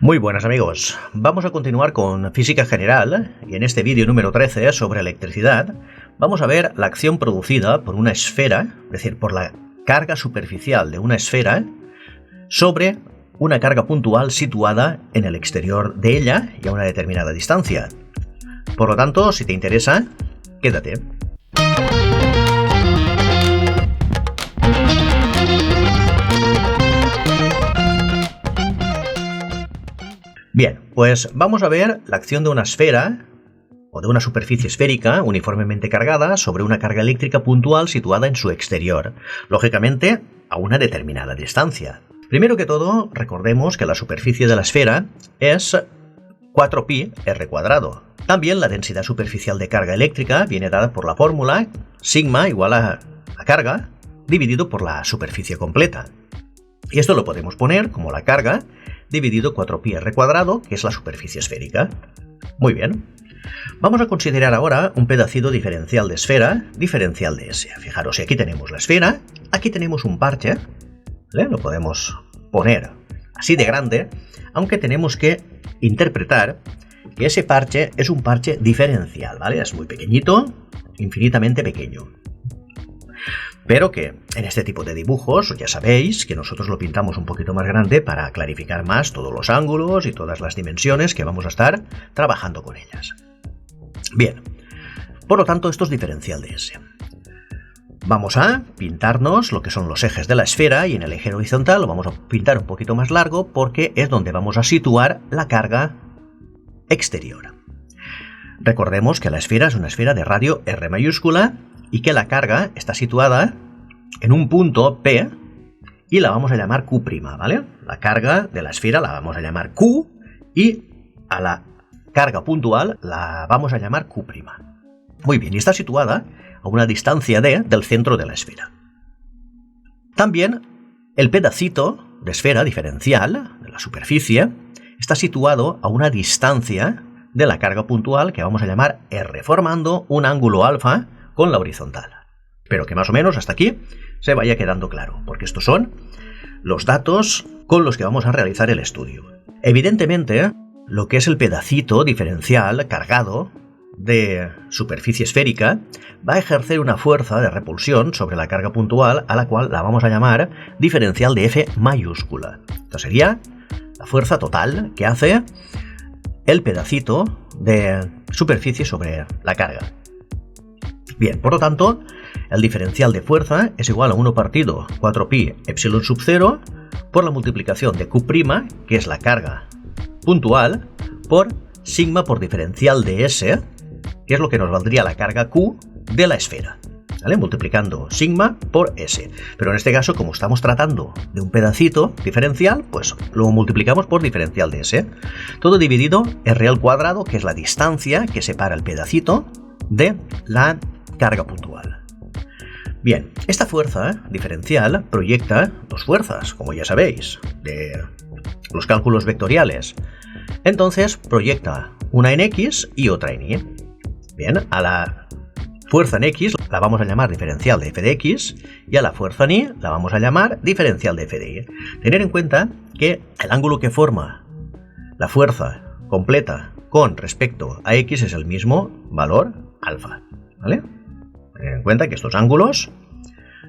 Muy buenas amigos, vamos a continuar con física general y en este vídeo número 13 sobre electricidad vamos a ver la acción producida por una esfera, es decir, por la carga superficial de una esfera sobre una carga puntual situada en el exterior de ella y a una determinada distancia. Por lo tanto, si te interesa, quédate. Bien, pues vamos a ver la acción de una esfera o de una superficie esférica uniformemente cargada sobre una carga eléctrica puntual situada en su exterior, lógicamente a una determinada distancia. Primero que todo, recordemos que la superficie de la esfera es 4pi r cuadrado. También la densidad superficial de carga eléctrica viene dada por la fórmula sigma igual a la carga dividido por la superficie completa. Y esto lo podemos poner como la carga dividido 4pi r cuadrado, que es la superficie esférica. Muy bien. Vamos a considerar ahora un pedacito diferencial de esfera, diferencial de S. Fijaros, si aquí tenemos la esfera, aquí tenemos un parche, ¿vale? Lo podemos poner así de grande, aunque tenemos que interpretar que ese parche es un parche diferencial, ¿vale? Es muy pequeñito, infinitamente pequeño. Pero que en este tipo de dibujos ya sabéis que nosotros lo pintamos un poquito más grande para clarificar más todos los ángulos y todas las dimensiones que vamos a estar trabajando con ellas. Bien, por lo tanto esto es diferencial de S. Vamos a pintarnos lo que son los ejes de la esfera y en el eje horizontal lo vamos a pintar un poquito más largo porque es donde vamos a situar la carga exterior. Recordemos que la esfera es una esfera de radio R mayúscula y que la carga está situada en un punto P y la vamos a llamar Q', ¿vale? La carga de la esfera la vamos a llamar Q y a la carga puntual la vamos a llamar Q'. Muy bien, y está situada a una distancia D del centro de la esfera. También el pedacito de esfera diferencial de la superficie está situado a una distancia de la carga puntual que vamos a llamar R, formando un ángulo alfa con la horizontal. Pero que más o menos hasta aquí se vaya quedando claro, porque estos son los datos con los que vamos a realizar el estudio. Evidentemente, lo que es el pedacito diferencial cargado de superficie esférica va a ejercer una fuerza de repulsión sobre la carga puntual a la cual la vamos a llamar diferencial de F mayúscula. Esto sería la fuerza total que hace el pedacito de superficie sobre la carga. Bien, por lo tanto, el diferencial de fuerza es igual a 1 partido 4pi epsilon sub 0 por la multiplicación de Q', que es la carga puntual, por sigma por diferencial de S, que es lo que nos valdría la carga Q de la esfera, ¿vale? Multiplicando sigma por S. Pero en este caso, como estamos tratando de un pedacito diferencial, pues lo multiplicamos por diferencial de S. Todo dividido R al cuadrado, que es la distancia que separa el pedacito de la carga puntual. Bien, esta fuerza diferencial proyecta dos fuerzas, como ya sabéis, de los cálculos vectoriales. Entonces proyecta una en X y otra en Y. Bien, a la fuerza en X la vamos a llamar diferencial de F de X y a la fuerza en Y la vamos a llamar diferencial de F de Y. Tener en cuenta que el ángulo que forma la fuerza completa con respecto a X es el mismo valor alfa, ¿vale? Tener en cuenta que estos ángulos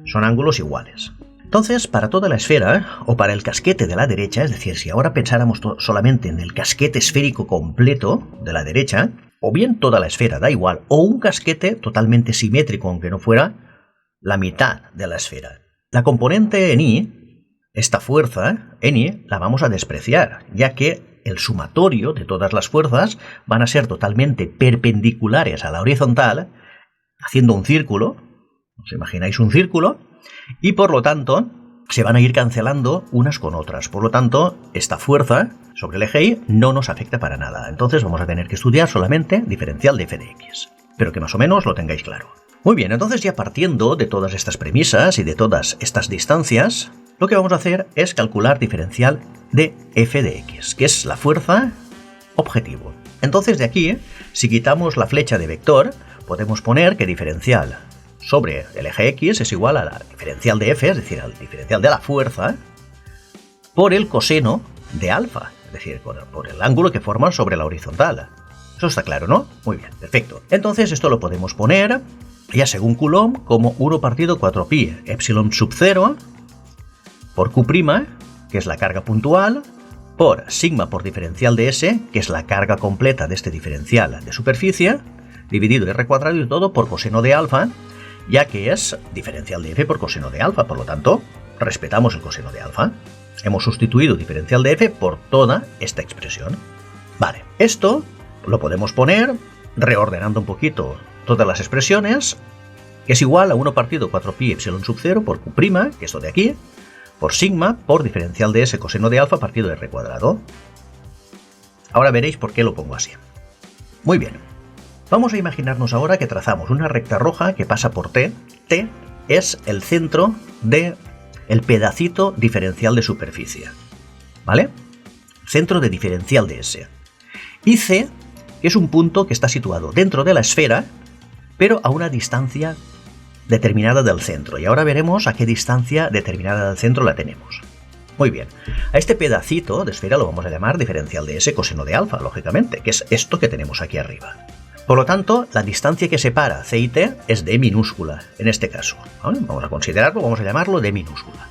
son ángulos iguales. Entonces, para toda la esfera, o para el casquete de la derecha, es decir, si ahora pensáramos solamente en el casquete esférico completo de la derecha, o bien toda la esfera, da igual, o un casquete totalmente simétrico, aunque no fuera la mitad de la esfera. La componente en Y, esta fuerza en Y, la vamos a despreciar, ya que el sumatorio de todas las fuerzas van a ser totalmente perpendiculares a la horizontal, haciendo un círculo, os imagináis un círculo, y por lo tanto se van a ir cancelando unas con otras. Por lo tanto, esta fuerza sobre el eje Y no nos afecta para nada. Entonces vamos a tener que estudiar solamente diferencial de F de X. Pero que más o menos lo tengáis claro. Muy bien, entonces ya partiendo de todas estas premisas y de todas estas distancias, lo que vamos a hacer es calcular diferencial de F de X, que es la fuerza objetivo. Entonces de aquí, si quitamos la flecha de vector, podemos poner que diferencial sobre el eje X es igual a la diferencial de F, es decir, al diferencial de la fuerza, por el coseno de alfa. es decir, por el ángulo que forma sobre la horizontal. Eso está claro, ¿no? Muy bien, perfecto. Entonces esto lo podemos poner, ya según Coulomb, como 1 partido 4pi epsilon sub 0 por Q', que es la carga puntual, por sigma por diferencial de S, que es la carga completa de este diferencial de superficie, dividido R cuadrado y todo por coseno de alfa, ya que es diferencial de F por coseno de alfa, por lo tanto, respetamos el coseno de alfa. Hemos sustituido diferencial de F por toda esta expresión. Vale, esto lo podemos poner reordenando un poquito todas las expresiones, que es igual a 1 partido 4pi epsilon sub 0 por Q', que es esto de aquí, por sigma por diferencial de S coseno de alfa partido de R cuadrado. Ahora veréis por qué lo pongo así. Muy bien. Vamos a imaginarnos ahora que trazamos una recta roja que pasa por T. T es el centro del pedacito diferencial de superficie. ¿Vale? Centro de diferencial de S. Y C, que es un punto que está situado dentro de la esfera, pero a una distancia determinada del centro. Y ahora veremos a qué distancia determinada del centro la tenemos. Muy bien. A este pedacito de esfera lo vamos a llamar diferencial de S coseno de alfa, lógicamente, que es esto que tenemos aquí arriba. Por lo tanto, la distancia que separa C y T es D minúscula, en este caso. ¿Vale? Vamos a considerarlo, vamos a llamarlo D minúscula.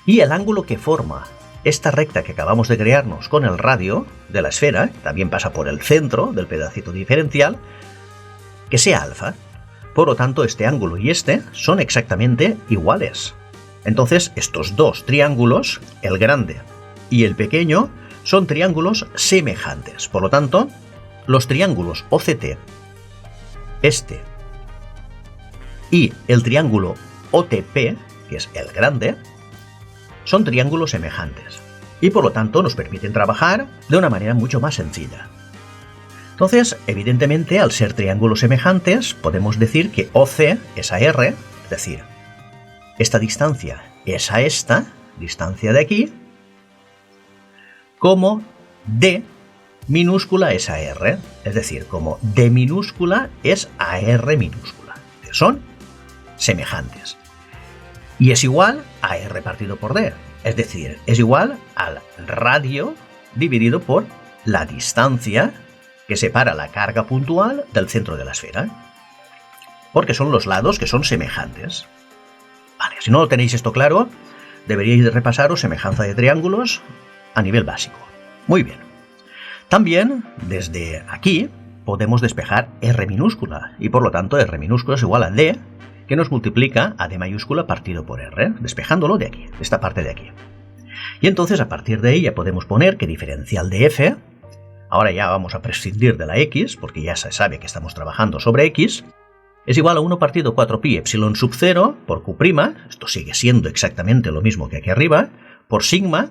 Y el ángulo que forma esta recta que acabamos de crearnos con el radio de la esfera, también pasa por el centro del pedacito diferencial, que sea alfa. Por lo tanto, este ángulo y este son exactamente iguales. Entonces, estos dos triángulos, el grande y el pequeño, son triángulos semejantes. Por lo tanto, los triángulos OCT, este, y el triángulo OTP, que es el grande, son triángulos semejantes. Y por lo tanto, nos permiten trabajar de una manera mucho más sencilla. Entonces, evidentemente, al ser triángulos semejantes, podemos decir que OC es a R, es decir, esta distancia es a esta distancia de aquí, como D minúscula es a R, es decir, como D minúscula es a R minúscula, que son semejantes. Y es igual a R partido por D, es decir, es igual al radio dividido por la distancia que separa la carga puntual del centro de la esfera, porque son los lados que son semejantes. Vale, si no lo tenéis esto claro, deberíais de repasaros semejanza de triángulos a nivel básico. Muy bien. También, desde aquí, podemos despejar R minúscula, y por lo tanto R minúscula es igual a D, que nos multiplica a D mayúscula partido por R, despejándolo de aquí, de esta parte de aquí. Y entonces, a partir de ahí, ya podemos poner que diferencial de F, ahora ya vamos a prescindir de la X, porque ya se sabe que estamos trabajando sobre X, es igual a 1 partido 4pi epsilon sub 0 por Q', esto sigue siendo exactamente lo mismo que aquí arriba, por sigma,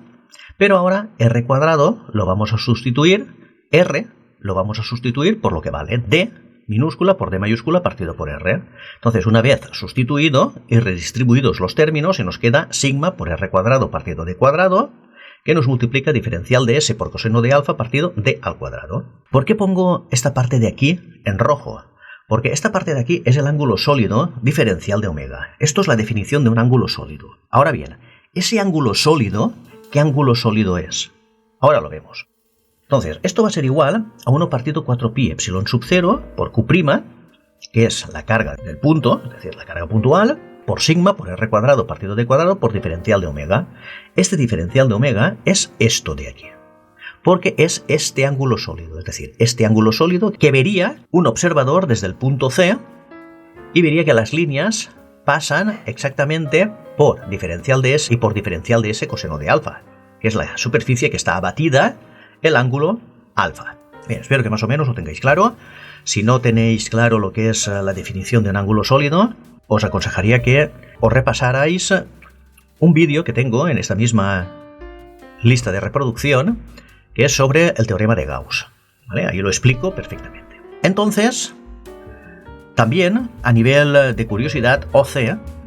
pero ahora R cuadrado lo vamos a sustituir, R lo vamos a sustituir por lo que vale D minúscula por D mayúscula partido por R. Entonces, una vez sustituido y redistribuidos los términos, se nos queda sigma por R cuadrado partido D cuadrado, que nos multiplica diferencial de S por coseno de alfa partido D al cuadrado. ¿Por qué pongo esta parte de aquí en rojo? Porque esta parte de aquí es el ángulo sólido diferencial de omega. Esto es la definición de un ángulo sólido. Ahora bien, ese ángulo sólido, ¿qué ángulo sólido es? Ahora lo vemos. Entonces, esto va a ser igual a 1 partido 4pi epsilon sub 0 por Q', que es la carga del punto, es decir, la carga puntual, por sigma por R cuadrado partido D cuadrado por diferencial de omega. Este diferencial de omega es esto de aquí, porque es este ángulo sólido, es decir, este ángulo sólido que vería un observador desde el punto C y vería que las líneas pasan exactamente por diferencial de S y por diferencial de S coseno de alfa, que es la superficie que está abatida el ángulo alfa. Bien, espero que más o menos lo tengáis claro. Si no tenéis claro lo que es la definición de un ángulo sólido, os aconsejaría que os repasarais un vídeo que tengo en esta misma lista de reproducción, que es sobre el teorema de Gauss. ¿Vale? Ahí lo explico perfectamente. Entonces, también a nivel de curiosidad, OC,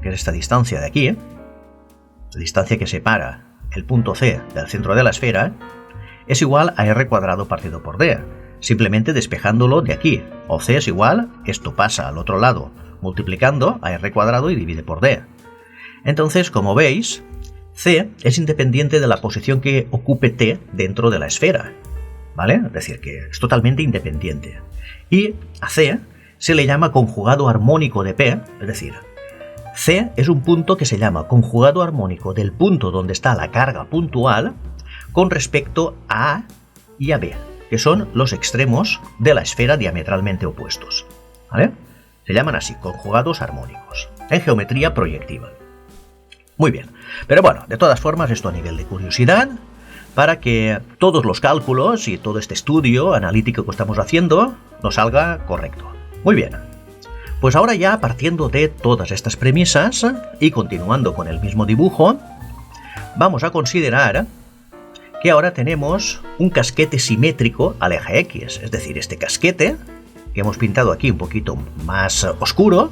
que es esta distancia de aquí, la distancia que separa el punto C del centro de la esfera, es igual a R cuadrado partido por D, simplemente despejándolo de aquí. OC es igual, esto pasa al otro lado, multiplicando a R cuadrado y divide por D. Entonces, como veis, C es independiente de la posición que ocupe T dentro de la esfera, ¿vale? Es decir, que es totalmente independiente. Y a C se le llama conjugado armónico de P, es decir, C es un punto que se llama conjugado armónico del punto donde está la carga puntual con respecto a A y a B, que son los extremos de la esfera diametralmente opuestos, ¿vale? Se llaman así, conjugados armónicos, en geometría proyectiva. Muy bien, pero bueno, de todas formas, esto a nivel de curiosidad, para que todos los cálculos y todo este estudio analítico que estamos haciendo nos salga correcto. Muy bien, pues ahora ya partiendo de todas estas premisas y continuando con el mismo dibujo, vamos a considerar que ahora tenemos un casquete simétrico al eje X, es decir, este casquete que hemos pintado aquí un poquito más oscuro,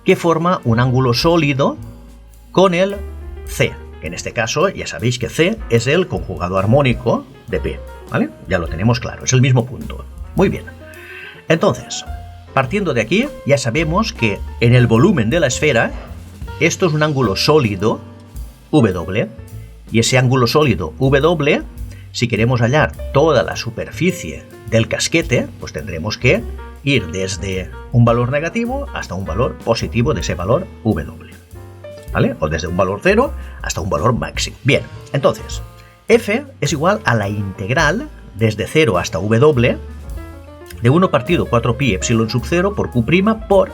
que forma un ángulo sólido con el C, que en este caso ya sabéis que C es el conjugado armónico de P, ¿vale? Ya lo tenemos claro, es el mismo punto. Muy bien. Entonces, partiendo de aquí, ya sabemos que en el volumen de la esfera, esto es un ángulo sólido, W, y ese ángulo sólido W, si queremos hallar toda la superficie del casquete, pues tendremos que ir desde un valor negativo hasta un valor positivo de ese valor W, ¿vale? O desde un valor 0 hasta un valor máximo. Bien, entonces, F es igual a la integral desde 0 hasta W de 1 partido 4pi epsilon sub 0 por Q' por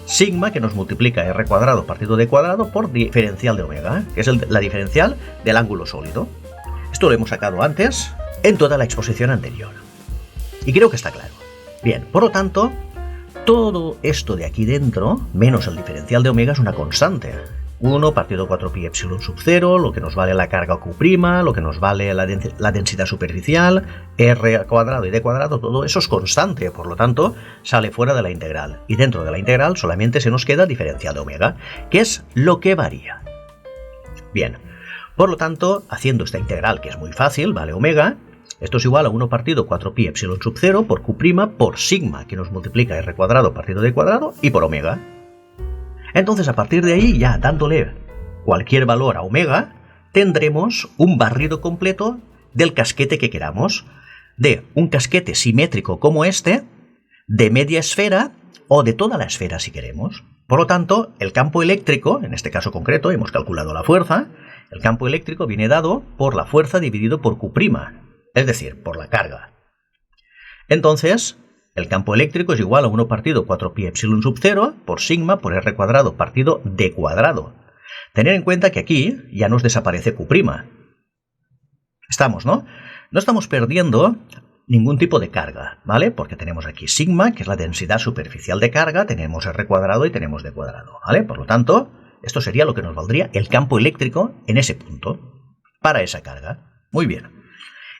sigma, que nos multiplica R cuadrado partido D cuadrado por diferencial de omega, que es la diferencial del ángulo sólido. Esto lo hemos sacado antes en toda la exposición anterior. Y creo que está claro. Bien, por lo tanto, todo esto de aquí dentro, menos el diferencial de omega, es una constante. 1 partido 4pi epsilon sub 0, lo que nos vale la carga Q', lo que nos vale la densidad superficial, R cuadrado y D cuadrado, todo eso es constante, por lo tanto, sale fuera de la integral. Y dentro de la integral solamente se nos queda diferencial de omega, que es lo que varía. Bien, por lo tanto, haciendo esta integral, que es muy fácil, vale omega, esto es igual a 1 partido 4pi epsilon sub 0 por Q' por sigma, que nos multiplica R cuadrado partido D cuadrado, y por omega. Entonces, a partir de ahí, ya dándole cualquier valor a omega, tendremos un barrido completo del casquete que queramos, de un casquete simétrico como este, de media esfera o de toda la esfera si queremos. Por lo tanto, el campo eléctrico, en este caso concreto, hemos calculado la fuerza, el campo eléctrico viene dado por la fuerza dividido por Q', es decir, por la carga. Entonces, el campo eléctrico es igual a 1 partido 4pi epsilon sub 0 por sigma por R cuadrado partido D cuadrado. Tener en cuenta que aquí ya nos desaparece Q'. Estamos, ¿no? No estamos perdiendo ningún tipo de carga, ¿vale? Porque tenemos aquí sigma, que es la densidad superficial de carga, tenemos R cuadrado y tenemos D cuadrado, ¿vale? Por lo tanto, esto sería lo que nos valdría el campo eléctrico en ese punto, para esa carga. Muy bien.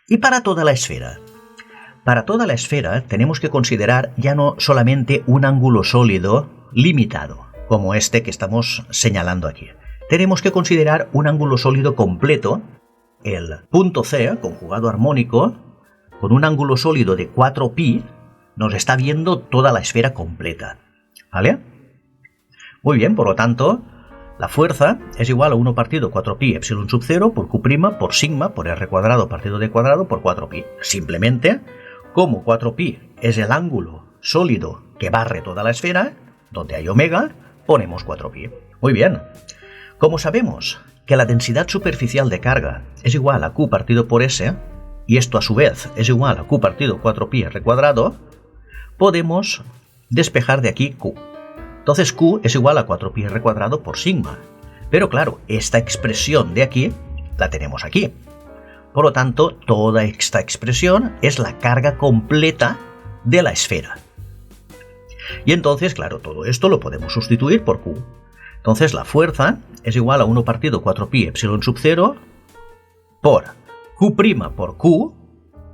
Y para toda la esfera. Para toda la esfera tenemos que considerar ya no solamente un ángulo sólido limitado, como este que estamos señalando aquí. Tenemos que considerar un ángulo sólido completo, el punto C, conjugado armónico, con un ángulo sólido de 4pi, nos está viendo toda la esfera completa, ¿vale? Muy bien, por lo tanto, la fuerza es igual a 1 partido 4pi epsilon sub 0 por Q' por sigma por R cuadrado partido D cuadrado por 4pi. Simplemente, como 4pi es el ángulo sólido que barre toda la esfera, donde hay omega, ponemos 4pi. Muy bien. Como sabemos que la densidad superficial de carga es igual a Q partido por S, y esto a su vez es igual a Q partido 4pi R cuadrado, podemos despejar de aquí Q. Entonces Q es igual a 4pi R cuadrado por sigma. Pero claro, esta expresión de aquí la tenemos aquí. Por lo tanto, toda esta expresión es la carga completa de la esfera. Y entonces, claro, todo esto lo podemos sustituir por Q. Entonces la fuerza es igual a 1 partido 4pi epsilon sub 0 por Q' por Q,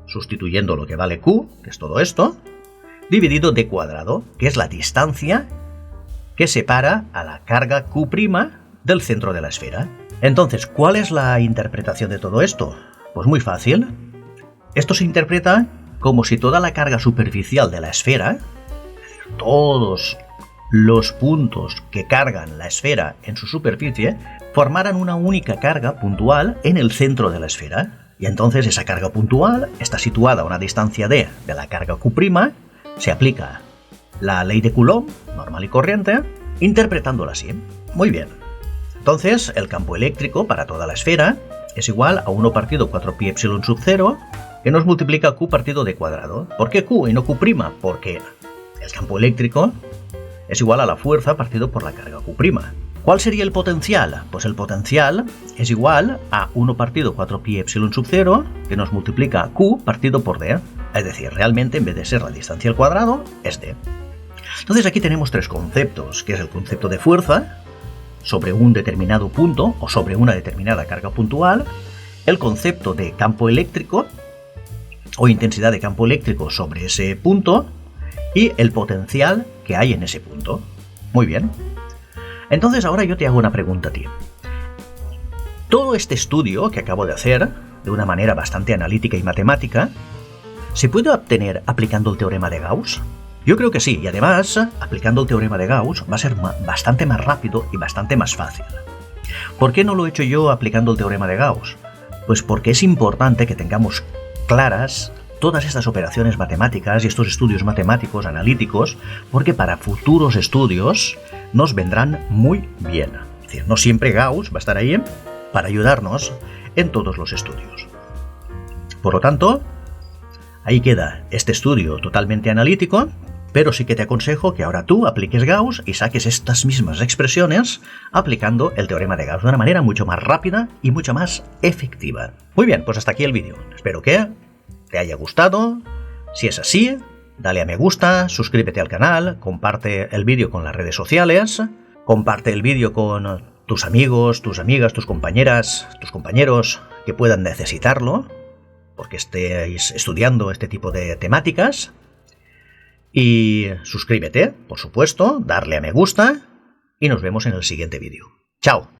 sustituyendo lo que vale Q, que es todo esto, dividido D cuadrado, que es la distancia que separa a la carga Q' del centro de la esfera. Entonces, ¿cuál es la interpretación de todo esto? Pues muy fácil. Esto se interpreta como si toda la carga superficial de la esfera, todos los puntos que cargan la esfera en su superficie formaran una única carga puntual en el centro de la esfera. Y entonces esa carga puntual está situada a una distancia d de la carga Q', se aplica la ley de Coulomb, normal y corriente, interpretándola así. Muy bien. Entonces el campo eléctrico para toda la esfera es igual a 1 partido 4pi epsilon sub 0, que nos multiplica Q partido d cuadrado. ¿Por qué Q y no Q'? Porque el campo eléctrico es igual a la fuerza partido por la carga Q'. ¿Cuál sería el potencial? Pues el potencial es igual a 1 partido 4pi epsilon sub 0, que nos multiplica Q partido por d. Es decir, realmente en vez de ser la distancia al cuadrado, es d. Entonces aquí tenemos tres conceptos, que es el concepto de fuerza sobre un determinado punto o sobre una determinada carga puntual, el concepto de campo eléctrico o intensidad de campo eléctrico sobre ese punto y el potencial que hay en ese punto. Muy bien. Entonces ahora yo te hago una pregunta a ti. Todo este estudio que acabo de hacer, de una manera bastante analítica y matemática, ¿se puede obtener aplicando el teorema de Gauss? Yo creo que sí, y además, aplicando el teorema de Gauss va a ser bastante más rápido y bastante más fácil. ¿Por qué no lo he hecho yo aplicando el teorema de Gauss? Pues porque es importante que tengamos claras todas estas operaciones matemáticas y estos estudios matemáticos, analíticos, porque para futuros estudios nos vendrán muy bien. Es decir, no siempre Gauss va a estar ahí para ayudarnos en todos los estudios. Por lo tanto, ahí queda este estudio totalmente analítico, pero sí que te aconsejo que ahora tú apliques Gauss y saques estas mismas expresiones aplicando el teorema de Gauss de una manera mucho más rápida y mucho más efectiva. Muy bien, pues hasta aquí el vídeo. Espero que te haya gustado. Si es así, dale a me gusta, suscríbete al canal, comparte el vídeo con las redes sociales, comparte el vídeo con tus amigos, tus amigas, tus compañeras, tus compañeros que puedan necesitarlo, porque estéis estudiando este tipo de temáticas. Y suscríbete, por supuesto, darle a me gusta y nos vemos en el siguiente vídeo. ¡Chao!